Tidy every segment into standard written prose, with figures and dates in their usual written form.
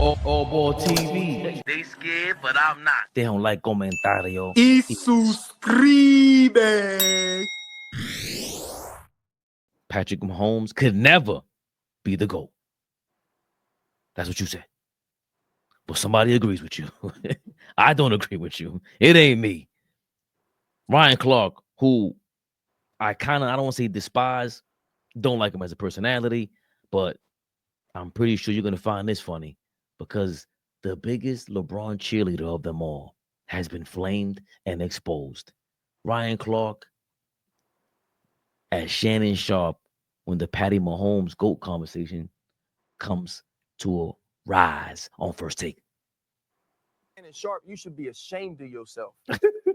AllBall TV. They scared, but I'm not. They don't like comentario. Y suscribe. Patrick Mahomes could never be the GOAT. That's what you said. But somebody agrees with you. I don't agree with you. It ain't me. Ryan Clark, who I don't want to say despise, don't like him as a personality, but I'm pretty sure you're going to find this funny because the biggest LeBron cheerleader of them all has been flamed and exposed. Ryan Clark as Shannon Sharpe when the Patty Mahomes GOAT conversation comes to a rise on First Take. Shannon Sharpe, you should be ashamed of yourself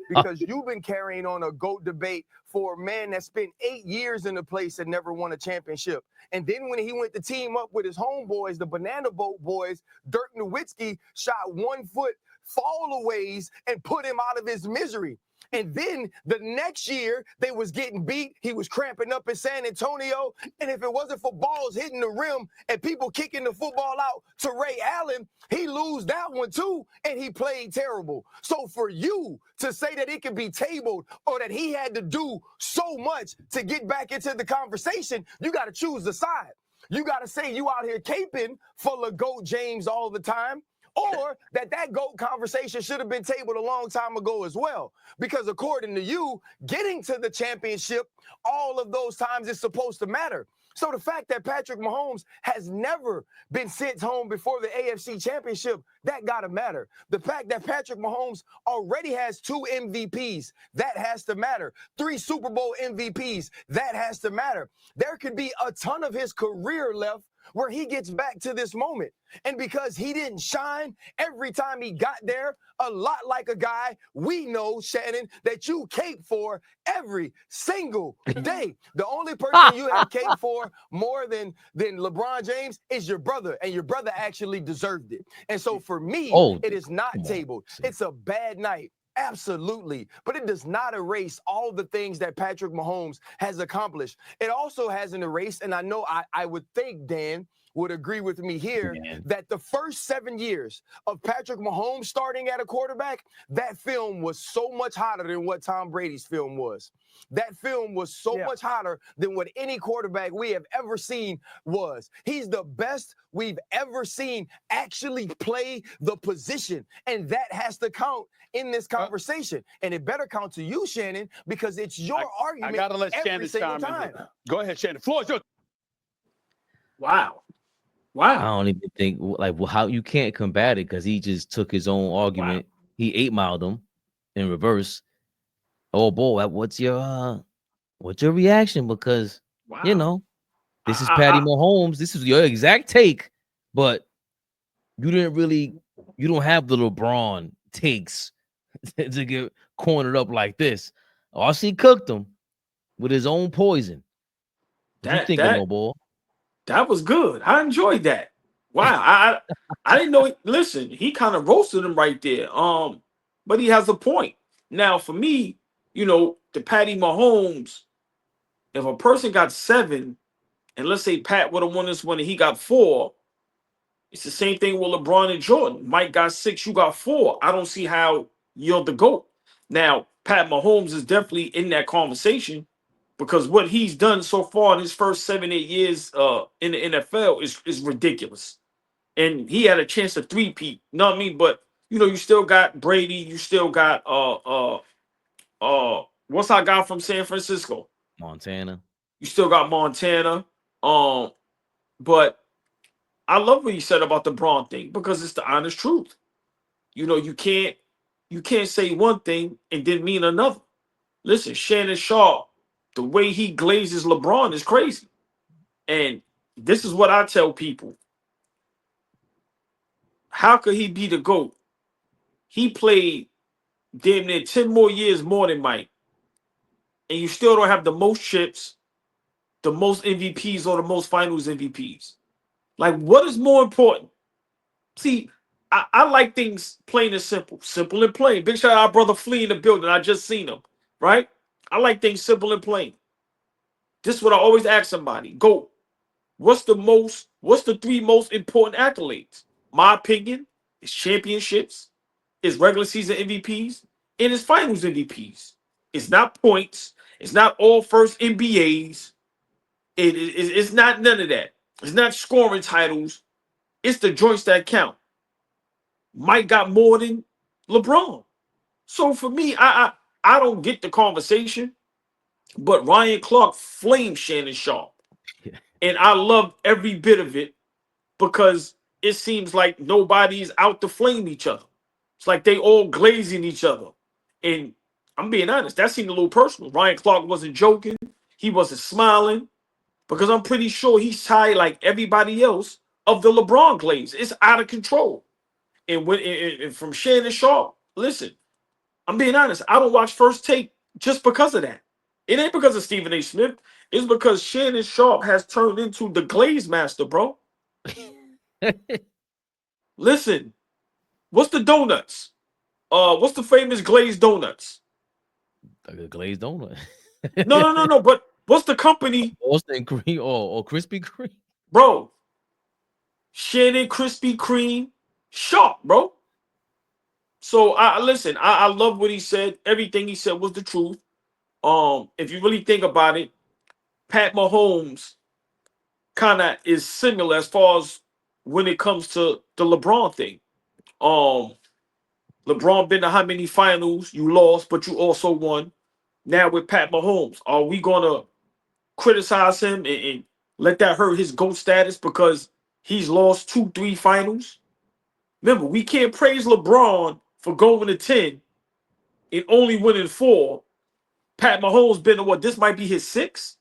because you've been carrying on a GOAT debate for a man that spent 8 years in the place and never won a championship. And then when he went to team up with his homeboys, the Banana Boat boys, Dirk Nowitzki shot 1 foot fallaways and put him out of his misery. And then the next year, they was getting beat. He was cramping up in San Antonio. And if it wasn't for balls hitting the rim and people kicking the football out to Ray Allen, he lose that one too, and he played terrible. So for you to say that it could be tabled or that he had to do so much to get back into the conversation, you got to choose the side. You got to say you out here caping for LeGoat James all the time, or that GOAT conversation should have been tabled a long time ago as well. Because according to you, getting to the championship all of those times is supposed to matter. So the fact that Patrick Mahomes has never been sent home before the AFC Championship, that got to matter. The fact that Patrick Mahomes already has 2 MVPs, that has to matter. 3 Super Bowl MVPs, that has to matter. There could be a ton of his career left where he gets back to this moment. And because he didn't shine every time he got there, a lot like a guy we know, Shannon, that you cape for every single day. The only person you have cape for more than LeBron James is your brother, and your brother actually deserved it. And so for me, it is not tabled. It's a bad night. Absolutely. But it does not erase all the things that Patrick Mahomes has accomplished. It also hasn't erased, and I know I would think Dan would agree with me here, that the first 7 years of Patrick Mahomes starting at a quarterback, that film was so much hotter than what Tom Brady's film was. That film was so much hotter than what any quarterback we have ever seen was. He's the best we've ever seen actually play the position, and that has to count in this conversation. And it better count to you, Shannon, because it's your argument. I gotta let every Shannon single time. Go ahead, Shannon. Floor is yours. Wow. I don't even think how you can't combat it because he just took his own argument. He 8-miled them in reverse. Oh boy, what's your reaction? Because you know, this is Patty Mahomes. This is your exact take, but you don't have the LeBron takes to get cornered up like this. RC cooked him with his own poison. What you thinking, no ball? That was good. I enjoyed that. Wow. I didn't know. Listen, he kind of roasted him right there. But he has a point. Now, for me, you know, the Patty Mahomes, if a person got 7, and let's say Pat would have won this one and he got 4, it's the same thing with LeBron and Jordan. Mike got 6, you got 4. I don't see how you're the GOAT. Now, Pat Mahomes is definitely in that conversation, because what he's done so far in his first 7-8 years in the NFL is ridiculous. And he had a chance to three-peat, you know what I mean? But, you know, you still got Brady. You still got, what's our guy from San Francisco? Montana. You still got Montana. But I love what you said about the Braun thing, because it's the honest truth. You know, you can't say one thing and then mean another. Listen, Shannon Sharpe, the way he glazes LeBron is crazy. And this is what I tell people. How could he be the GOAT? He played damn near 10 more years more than Mike. And you still don't have the most chips, the most MVPs, or the most finals MVPs. Like, what is more important? See, I like things plain and simple. Simple and plain. Big shout out our brother Flea in the building. I just seen him, right? I like things simple and plain. This is what I always ask somebody. What's the 3 most important accolades? my opinion, is championships, is regular season MVPs, and is finals MVPs. It's not points. It's not all first NBAs. It's not none of that. It's not scoring titles. It's the joints that count. Mike got more than LeBron. So for me, I don't get the conversation, but Ryan Clark flamed Shannon Sharpe. And I loved every bit of it because it seems like nobody's out to flame each other. It's like they all glazing each other. And I'm being honest, that seemed a little personal. Ryan Clark wasn't joking. He wasn't smiling because I'm pretty sure he's tired, like everybody else, of the LeBron glaze. It's out of control. And when and from Shannon Sharpe, listen, I'm being honest. I don't watch First Take just because of that. It ain't because of Stephen A. Smith. It's because Shannon Sharpe has turned into the glaze master, bro. Listen, what's the donuts? What's the famous glazed donuts? Like a glazed donut. No. But what's the company? Boston cream or Krispy Kreme? Bro, Shannon Krispy Kreme Sharpe, bro. So I love what he said. Everything he said was the truth. If you really think about it, Pat Mahomes kind of is similar as far as when it comes to the LeBron thing. LeBron been to how many finals? You lost, but you also won. Now with Pat Mahomes, are we gonna criticize him and let that hurt his GOAT status because he's lost 2-3 finals? Remember, we can't praise LeBron for going to 10 and only winning 4. Pat Mahomes been to what? This might be his 6th,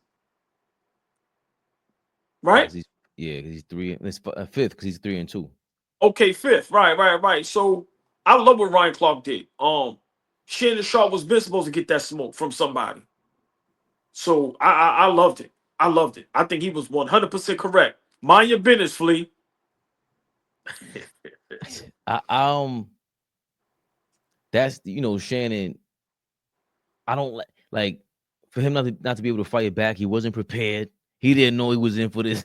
right? Yeah, because he's 3. It's 5th because he's 3-2. Okay, 5th. Right. So I love what Ryan Clark did. Shannon Sharpe was been supposed to get that smoke from somebody. So I loved it. I loved it. I think he was 100% correct. Mind your business, Flea. That's Shannon. I don't like for him not to be able to fight back. He wasn't prepared. He didn't know he was in for this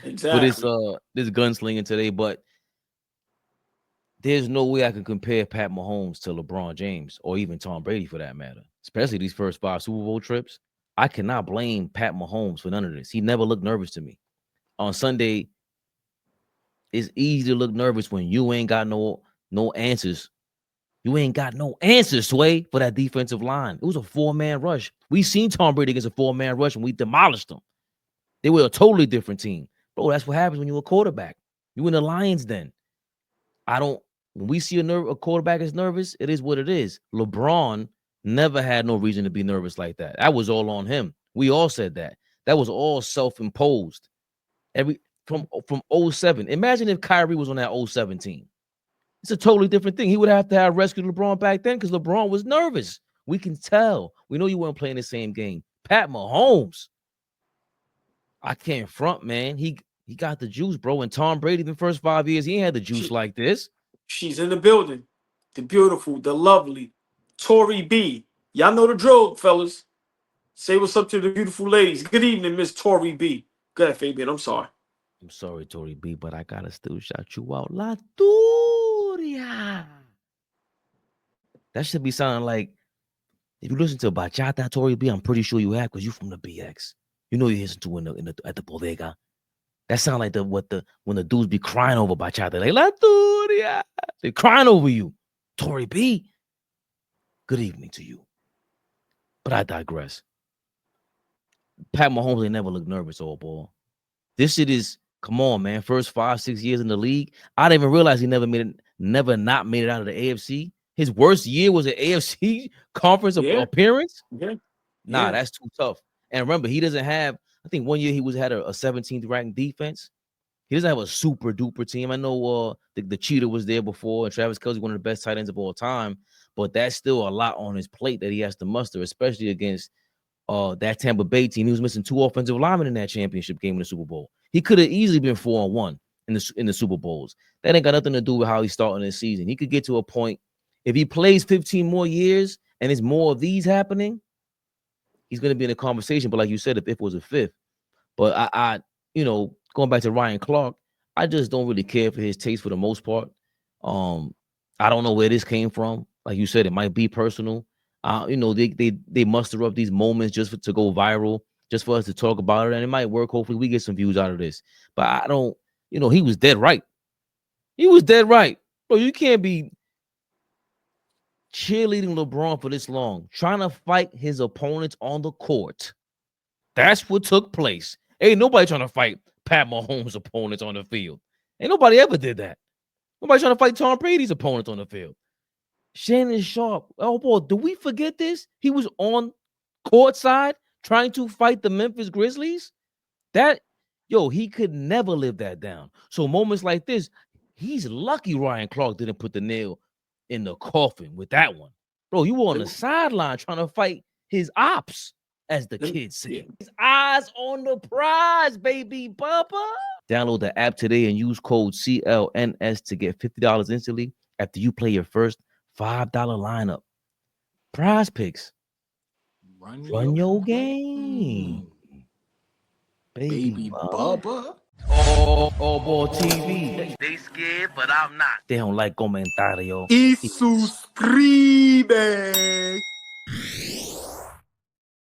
Exactly. for this gunslinging today. But there's no way I can compare Pat Mahomes to LeBron James or even Tom Brady for that matter. Especially these first 5 Super Bowl trips. I cannot blame Pat Mahomes for none of this. He never looked nervous to me. On Sunday, it's easy to look nervous when you ain't got no answers. You ain't got no answers, Sway, for that defensive line. It was a 4-man rush. We seen Tom Brady against a 4-man rush and we demolished them. They were a totally different team. Bro, that's what happens when you're a quarterback. You in the Lions then. When we see a quarterback is nervous, it is what it is. LeBron never had no reason to be nervous like that. That was all on him. We all said that. That was all self-imposed. From 07. Imagine if Kyrie was on that 07 team. It's a totally different thing. He would have to have rescued LeBron back then because LeBron was nervous. We can tell. We know you weren't playing the same game. Pat Mahomes, I can't front, man. He got the juice, bro. And Tom Brady, the first 5 years, he ain't had the juice like this. She's in the building. The beautiful, the lovely Tori B. Y'all know the drill, fellas. Say what's up to the beautiful ladies. Good evening, Miss Tori B. Go ahead, Fabian. I'm sorry. I'm sorry, Tori B, but I gotta still shout you out. La Turia. That should be sounding like if you listen to Bachata, Tori B, I'm pretty sure you have because you from the BX. You know you listen to at the bodega. That sound like when the dudes be crying over Bachata. Like La Turia. They're crying over you. Tori B. Good evening to you. But I digress. Pat Mahomes ain't never looked nervous, all ball. This shit is, come on, man. First 5-6 years in the league. I didn't even realize he never not made it out of the AFC. His worst year was an AFC conference appearance. Nah, that's too tough. And remember, he doesn't have, I think one year he had a 17th ranked defense. He doesn't have a super duper team. I know the Cheetah was there before, and Travis Kelce, one of the best tight ends of all time, but that's still a lot on his plate that he has to muster, especially against that Tampa Bay team. He was missing 2 offensive linemen in that championship game in the Super Bowl. He could have easily been 4-1 in the Super Bowls. That ain't got nothing to do with how he's starting this season. He could get to a point, if he plays 15 more years and there's more of these happening, he's going to be in a conversation. But like you said, if it was a 5th. But I going back to Ryan Clark, I just don't really care for his taste for the most part. I don't know where this came from. Like you said, it might be personal. You know, they muster up these moments just to go viral, just for us to talk about it, and it might work. Hopefully, we get some views out of this. But I don't, you know, he was dead right. He was dead right, bro. You can't be cheerleading LeBron for this long, trying to fight his opponents on the court. That's what took place. Ain't nobody trying to fight Pat Mahomes' opponents on the field. Ain't nobody ever did that. Nobody trying to fight Tom Brady's opponents on the field. Shannon Sharpe. Oh boy, do we forget this? He was on courtside trying to fight the Memphis Grizzlies. He could never live that down. So moments like this, he's lucky Ryan Clark didn't put the nail in the coffin with that one. Bro, you were on the sideline trying to fight his ops, as the kids say. His eyes on the prize, baby Bubba. Download the app today and use code CLNS to get $50 instantly after you play your first $5 lineup. Prize picks. Run your game. Baby Bubba. AllBall TV. They scared, but I'm not. They don't like comentario. Y suscribe.